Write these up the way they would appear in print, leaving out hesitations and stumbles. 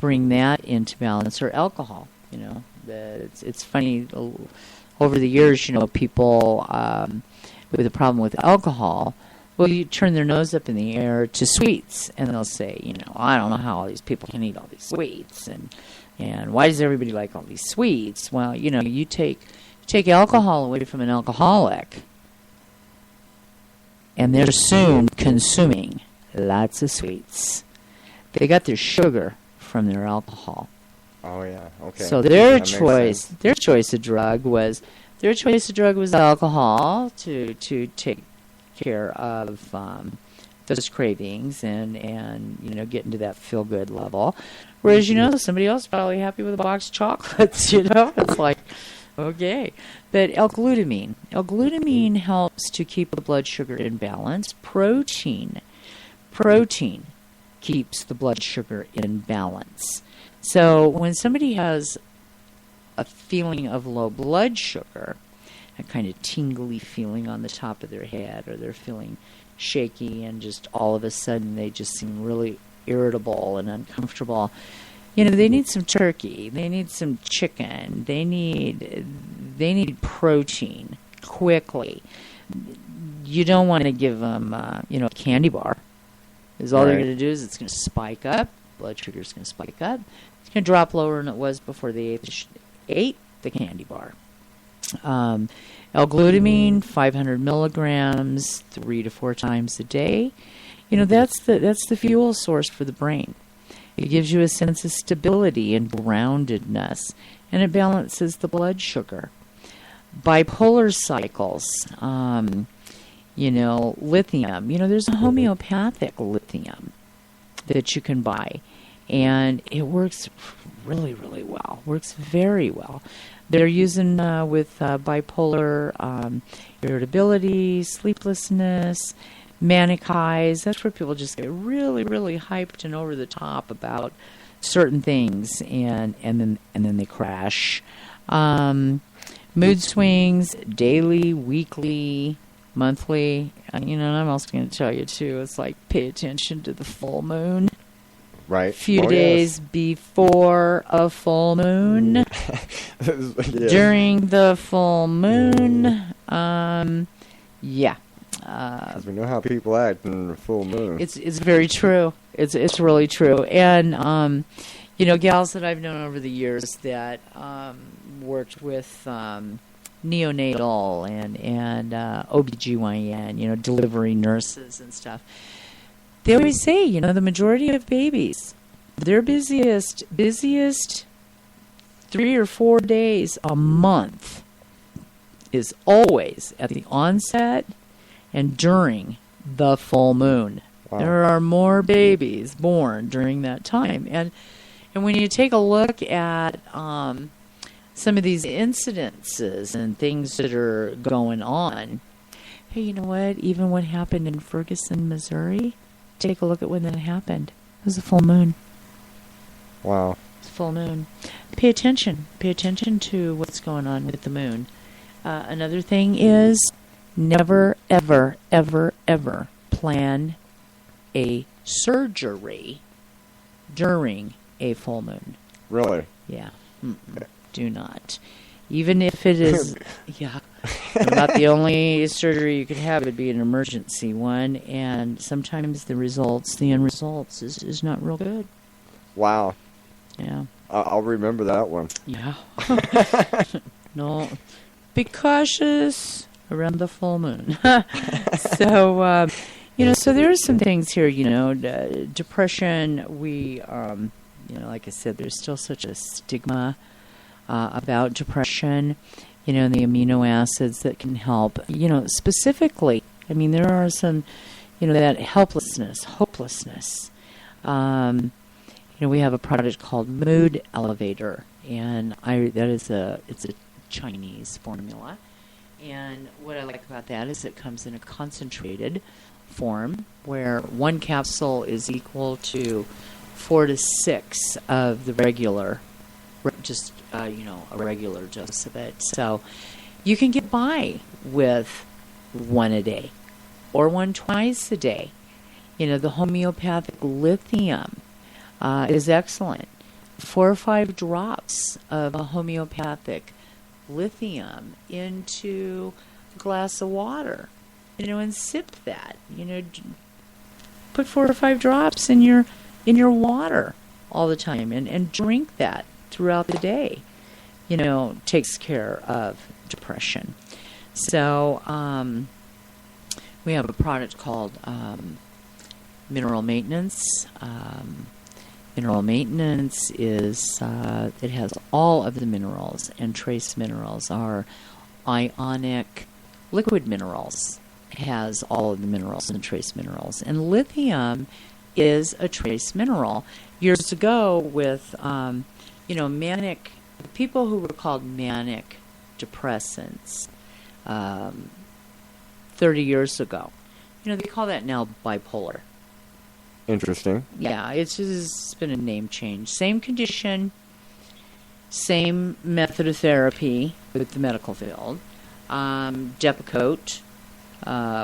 bring that into balance, or alcohol. It's funny, over the years, people with a problem with alcohol, well, you turn their nose up in the air to sweets, and they'll say, I don't know how all these people can eat all these sweets, and why does everybody like all these sweets? Well, you take alcohol away from an alcoholic, and they're soon consuming lots of sweets. They got their sugar from their alcohol. Oh yeah, okay. So their choice of drug was alcohol to take care of those cravings and get into that feel good level. Whereas somebody else is probably happy with a box of chocolates. It's like, okay. But L-glutamine helps to keep the blood sugar in balance. Protein keeps the blood sugar in balance. So when somebody has a feeling of low blood sugar, a kind of tingly feeling on the top of their head, or they're feeling shaky and just all of a sudden they just seem really irritable and uncomfortable, they need some turkey, they need some chicken, they need protein quickly. You don't want to give them a candy bar, because all they're going to do is it's going to spike up, blood sugar is going to spike up, it's going to drop lower than it was before they ate the candy bar. L-glutamine, 500 milligrams, 3 to 4 times a day. That's the fuel source for the brain. It gives you a sense of stability and groundedness, and it balances the blood sugar. Bipolar cycles, lithium. There's a homeopathic lithium that you can buy, and it works really, really well. Works very well. They're using with bipolar irritability, sleeplessness, manic highs. That's where people just get really, really hyped and over the top about certain things, and then they crash. Mood swings, daily, weekly, monthly. And I'm also going to tell you too. It's like, pay attention to the full moon. Right. Few days before a full moon. Yes. During the full moon. Yeah. Because we know how people act in the full moon. It's very true. It's really true. And gals that I've known over the years that worked with neonatal and OBGYN, delivery nurses and stuff. They always say, the majority of babies, their busiest 3 or 4 days a month is always at the onset and during the full moon. Wow. There are more babies born during that time. And when you take a look at some of these incidences and things that are going on, hey, you know what? Even what happened in Ferguson, Missouri, take a look at when that happened. It was a full moon. Wow. It's a full moon. Pay attention. Pay attention to what's going on with the moon. Another thing is never, ever, ever, ever plan a surgery during a full moon. Really? Yeah. Do not. Even if it is, yeah, not the only surgery you could have. It would be an emergency one, and sometimes the end results is not real good. Wow. Yeah. I'll remember that one. Yeah. No. Be cautious around the full moon. So, so there are some things here, depression, like I said, there's still such a stigma about depression, and the amino acids that can help, specifically. I mean, there are some, that helplessness, hopelessness. We have a product called Mood Elevator, and it's a Chinese formula. And what I like about that is it comes in a concentrated form where one capsule is equal to 4 to 6 of the regular, just, a regular dose of it. So you can get by with one a day or one twice a day. The homeopathic lithium is excellent. 4 or 5 drops of a homeopathic lithium into a glass of water, and sip that. Put 4 or 5 drops in your water all the time, and drink that throughout the day. Takes care of depression. So we have a product called Mineral Maintenance. Mineral Maintenance is, it has all of the minerals, and trace minerals are ionic liquid minerals. It has all of the minerals and trace minerals. And lithium is a trace mineral. Years ago with, manic, people who were called manic depressants 30 years ago, they call that now bipolar. Interesting. Yeah, it's been a name change. Same condition, same method of therapy with the medical field. Depakote,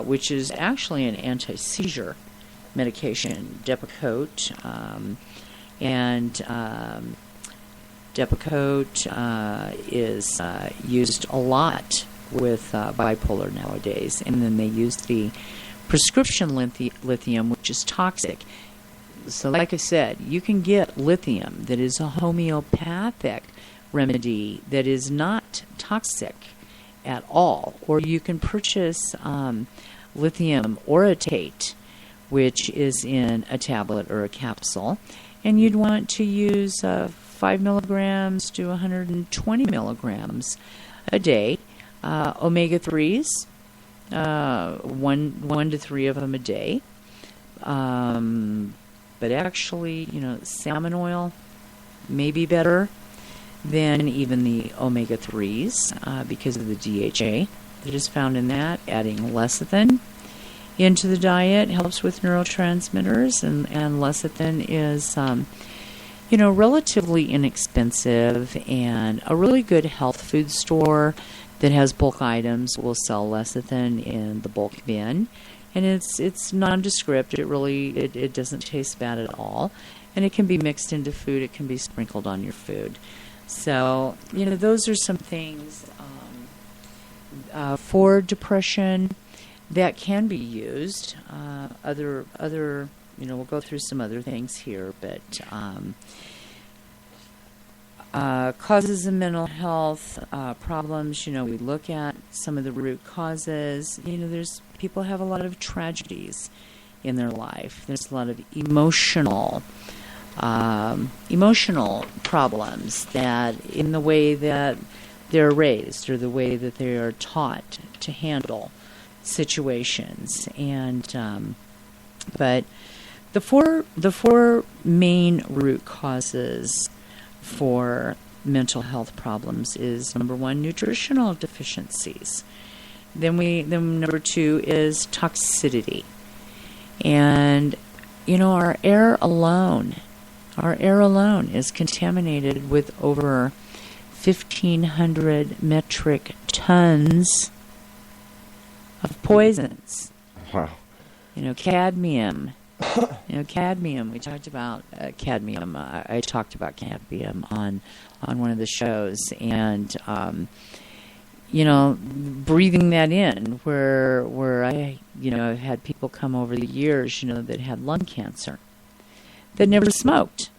which is actually an anti-seizure medication. Depakote, and Depakote is used a lot with bipolar nowadays. And then they use the prescription lithium, which is toxic. So like I said, you can get lithium that is a homeopathic remedy that is not toxic at all. Or you can purchase lithium orotate, which is in a tablet or a capsule. And you'd want to use 5 milligrams to 120 milligrams a day. Omega-3s, 1 to 3 of them a day. But actually, salmon oil may be better than even the omega-3s because of the DHA that is found in that. Adding lecithin into the diet helps with neurotransmitters, and lecithin is, relatively inexpensive, and a really good health food store that has bulk items will sell lecithin in the bulk bin. And it's nondescript. It doesn't taste bad at all. And it can be mixed into food. It can be sprinkled on your food. So, those are some things for depression that can be used. Other, we'll go through some other things here, but causes of mental health problems. We look at some of the root causes. There's people have a lot of tragedies in their life. There's a lot of emotional problems that in the way that they're raised or the way that they are taught to handle situations. And but the four main root causes for mental health problems is, number 1, nutritional deficiencies. Then number 2 is toxicity. And our air alone is contaminated with over 1,500 metric tons of poisons. Wow. Cadmium. Cadmium. We talked about cadmium. I talked about cadmium on one of the shows, and breathing that in, where I I've had people come over the years that had lung cancer that never smoked,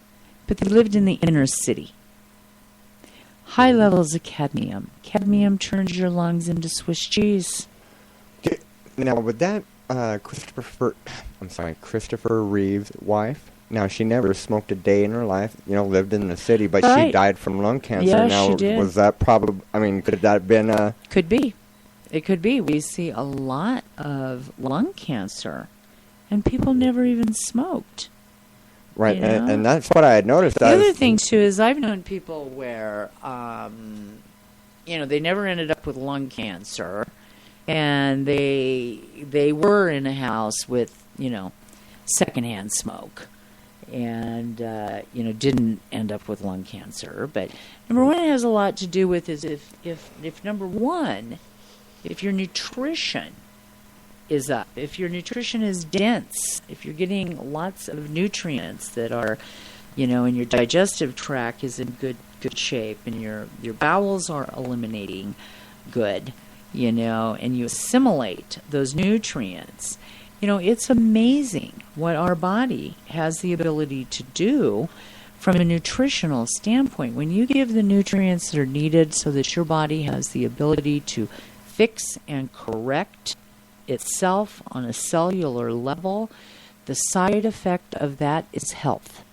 but they lived in the inner city. High levels of cadmium. Cadmium turns your lungs into Swiss cheese. Now, would that Christopher Reeve's wife? Now, she never smoked a day in her life, lived in the city, but right. She died from lung cancer. Yeah, now, she did. Was that probably, could that have been Could be. It could be. We see a lot of lung cancer, and people never even smoked. Right, and that's what I had noticed. The other thing, too, is I've known people where, they never ended up with lung cancer, and they were in a house with, secondhand smoke, and, didn't end up with lung cancer. But number 1, it has a lot to do with is if number 1, if your nutrition is up, if your nutrition is dense, if you're getting lots of nutrients that are And your digestive tract is in good shape, and your bowels are eliminating good, and you assimilate those nutrients. It's amazing what our body has the ability to do from a nutritional standpoint. When you give the nutrients that are needed so that your body has the ability to fix and correct itself on a cellular level, the side effect of that is health.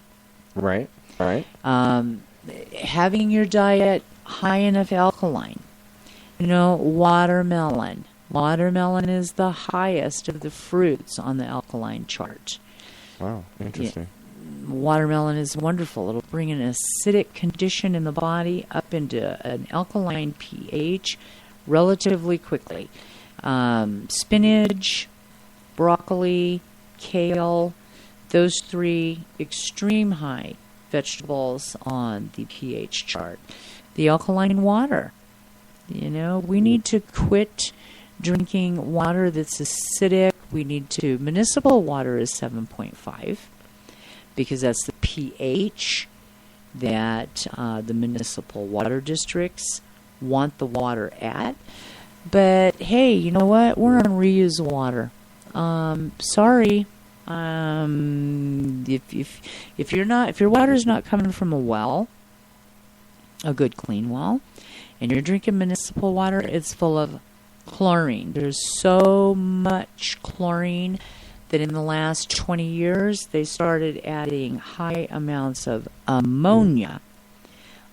Right. Having your diet high enough alkaline. Watermelon. Watermelon is the highest of the fruits on the alkaline chart. Wow, interesting. Watermelon is wonderful. It'll bring an acidic condition in the body up into an alkaline pH relatively quickly. Spinach, broccoli, kale, those three extreme high vegetables on the pH chart. The alkaline water. We need to quit drinking water that's acidic. Municipal water is 7.5 because that's the pH that the municipal water districts want the water at. But hey, you know what? We're on reuse water. Sorry. If your water's not coming from a well, a good clean well, and you're drinking municipal water, it's full of chlorine. There's so much chlorine that in the last 20 years they started adding high amounts of ammonia.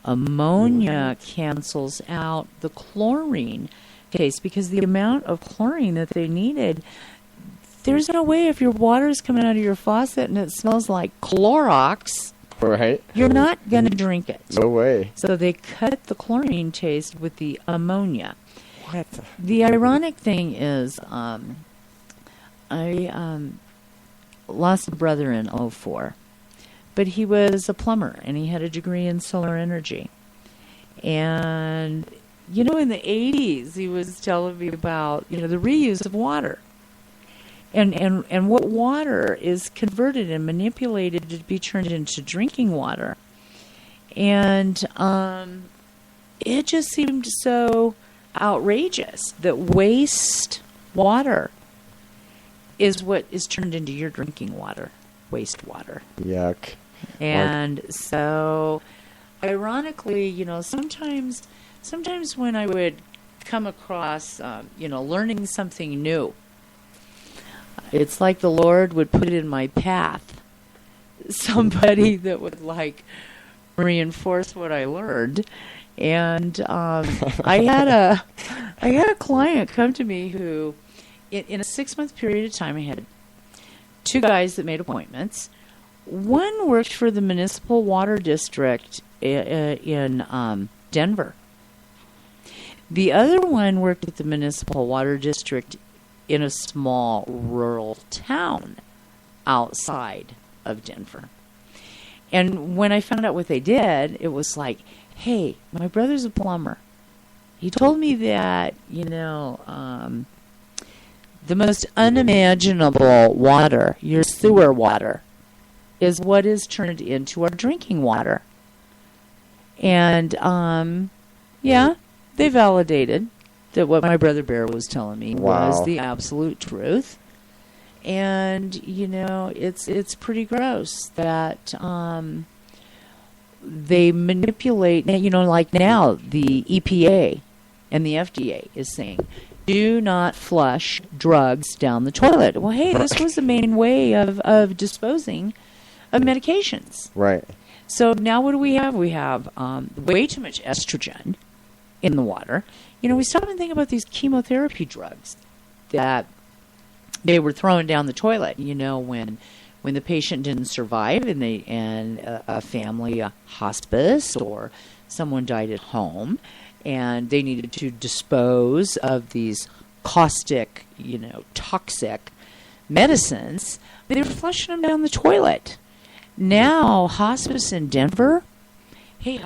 Ammonia cancels out the chlorine taste because the amount of chlorine that they needed, there's no way if your water is coming out of your faucet and it smells like Clorox, right, you're not going to drink it. No way. So they cut the chlorine taste with the ammonia. What? The ironic thing is, I lost a brother in 2004, but he was a plumber and he had a degree in solar energy. And, in the 80s, he was telling me about, the reuse of water. And what water is converted and manipulated to be turned into drinking water. And it just seemed so outrageous that waste water is what is turned into your drinking water, wastewater. Yuck. And so, ironically, sometimes when I would come across, learning something new, it's like the Lord would put in my path somebody that would reinforce what I learned. And I had a client come to me who, in a 6-month period of time, I had 2 guys that made appointments. One worked for the municipal water district in Denver. The other one worked at the municipal water district in a small rural town outside of Denver. And when I found out what they did, it was like, hey, my brother's a plumber. He told me that, the most unimaginable water, your sewer water, is what is turned into our drinking water. And, they validated that what my brother Bear was telling me was the absolute truth. And, it's pretty gross that they manipulate, like now the EPA and the FDA is saying, do not flush drugs down the toilet. Well, hey, this was the main way of disposing of medications. Right. So now what do we have? We have way too much estrogen in the water. We stop and think about these chemotherapy drugs that they were throwing down the toilet, when the patient didn't survive and a family, a hospice, or someone died at home, and they needed to dispose of these caustic, toxic medicines, they were flushing them down the toilet. Now, hospice in Denver, they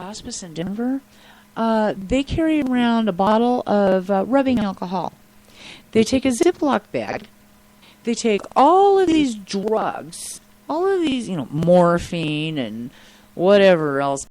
carry around a bottle of rubbing alcohol. They take a Ziploc bag. They take all of these drugs, all of these, morphine and whatever else